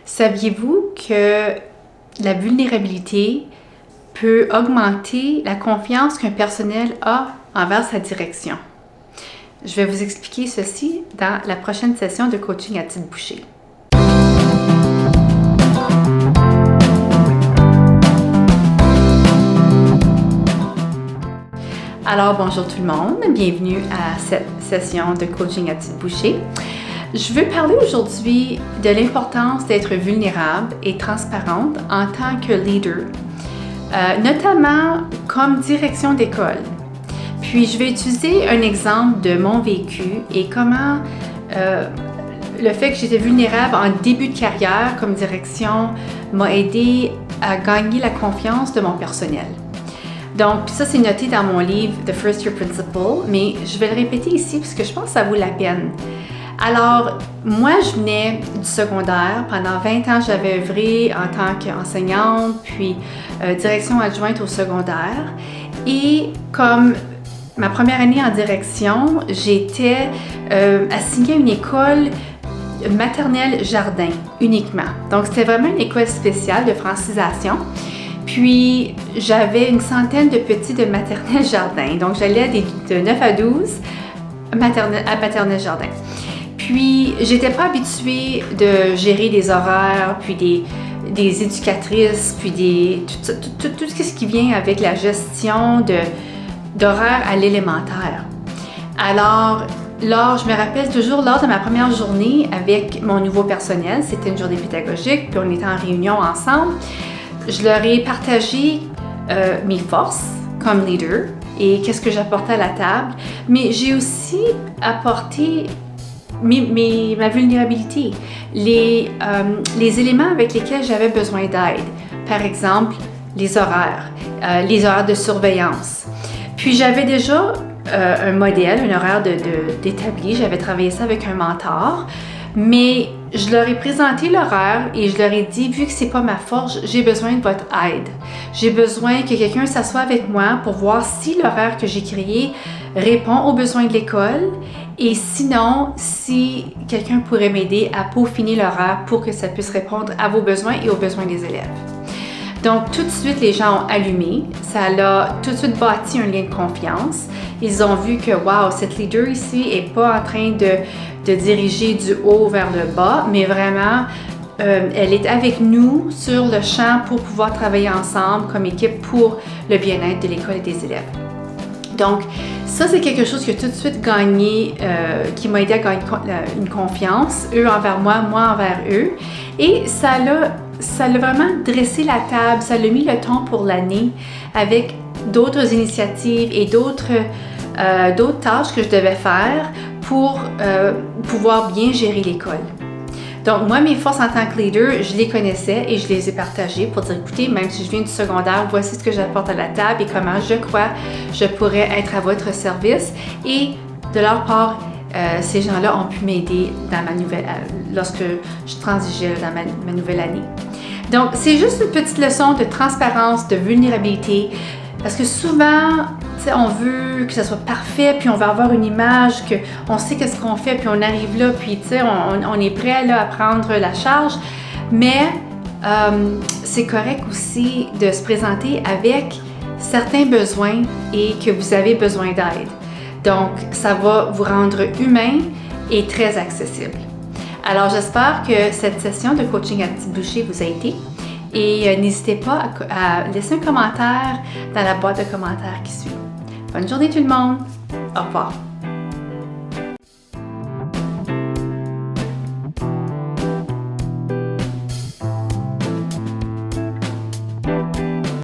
Saviez-vous que la vulnérabilité peut augmenter la confiance qu'un personnel a envers sa direction? Je vais vous expliquer ceci dans la prochaine session de coaching à Tite Boucher. Alors, bonjour tout le monde, bienvenue à cette session de coaching à Tite Boucher. Je veux parler aujourd'hui de l'importance d'être vulnérable et transparente en tant que leader, notamment comme direction d'école. Puis, je vais utiliser un exemple de mon vécu et comment le fait que j'étais vulnérable en début de carrière comme direction m'a aidé à gagner la confiance de mon personnel. Donc, ça, c'est noté dans mon livre « The First Year Principle », mais je vais le répéter ici parce que je pense que ça vaut la peine. Alors, moi, je venais du secondaire. Pendant 20 ans, j'avais œuvré en tant qu'enseignante, puis direction adjointe au secondaire. Et comme ma première année en direction, j'étais assignée à une école maternelle jardin uniquement. Donc, c'était vraiment une école spéciale de francisation. Puis, j'avais une centaine de petits de maternelle jardin. Donc, j'allais de 9 à 12 à maternelle jardin. Puis, j'étais pas habituée de gérer des horaires, puis des éducatrices, puis tout ce qui vient avec la gestion d'horaires à l'élémentaire. Alors, je me rappelle toujours, lors de ma première journée avec mon nouveau personnel, c'était une journée pédagogique, puis on était en réunion ensemble, je leur ai partagé mes forces comme leader et qu'est-ce que j'apportais à la table, mais j'ai aussi apporté ma vulnérabilité, les éléments avec lesquels j'avais besoin d'aide. Par exemple, les horaires de surveillance. Puis j'avais déjà un modèle, un horaire d'établi. J'avais travaillé ça avec un mentor, mais je leur ai présenté l'horaire et je leur ai dit, vu que c'est pas ma force, j'ai besoin de votre aide. J'ai besoin que quelqu'un s'assoie avec moi pour voir si l'horaire que j'ai créé répond aux besoins de l'école et sinon, si quelqu'un pourrait m'aider à peaufiner l'horaire pour que ça puisse répondre à vos besoins et aux besoins des élèves. Donc, tout de suite, les gens ont allumé. Ça a tout de suite bâti un lien de confiance. Ils ont vu que, wow, cette leader ici n'est pas en train de diriger du haut vers le bas, mais vraiment, elle est avec nous sur le champ pour pouvoir travailler ensemble comme équipe pour le bien-être de l'école et des élèves. Donc, ça, c'est quelque chose qui a tout de suite gagné, qui m'a aidé à gagner une confiance, eux envers moi, moi envers eux. Et ça a vraiment dressé la table, ça a mis le ton pour l'année avec d'autres initiatives et d'autres tâches que je devais faire pour pouvoir bien gérer l'école. Donc, moi, mes forces en tant que leader, je les connaissais et je les ai partagées pour dire, écoutez, même si je viens du secondaire, voici ce que j'apporte à la table et comment je crois je pourrais être à votre service. Et de leur part, ces gens-là ont pu m'aider lorsque je transigeais dans ma nouvelle année. Donc, c'est juste une petite leçon de transparence, de vulnérabilité, parce que souvent, on veut que ça soit parfait, puis on veut avoir une image, qu'on sait qu'est-ce qu'on fait, puis on arrive là, puis on est prêt là, à prendre la charge. Mais c'est correct aussi de se présenter avec certains besoins et que vous avez besoin d'aide. Donc, ça va vous rendre humain et très accessible. Alors, j'espère que cette session de coaching à Tite Boucher vous a été. Et n'hésitez pas à laisser un commentaire dans la boîte de commentaires qui suit. Bonne journée tout le monde! Au revoir!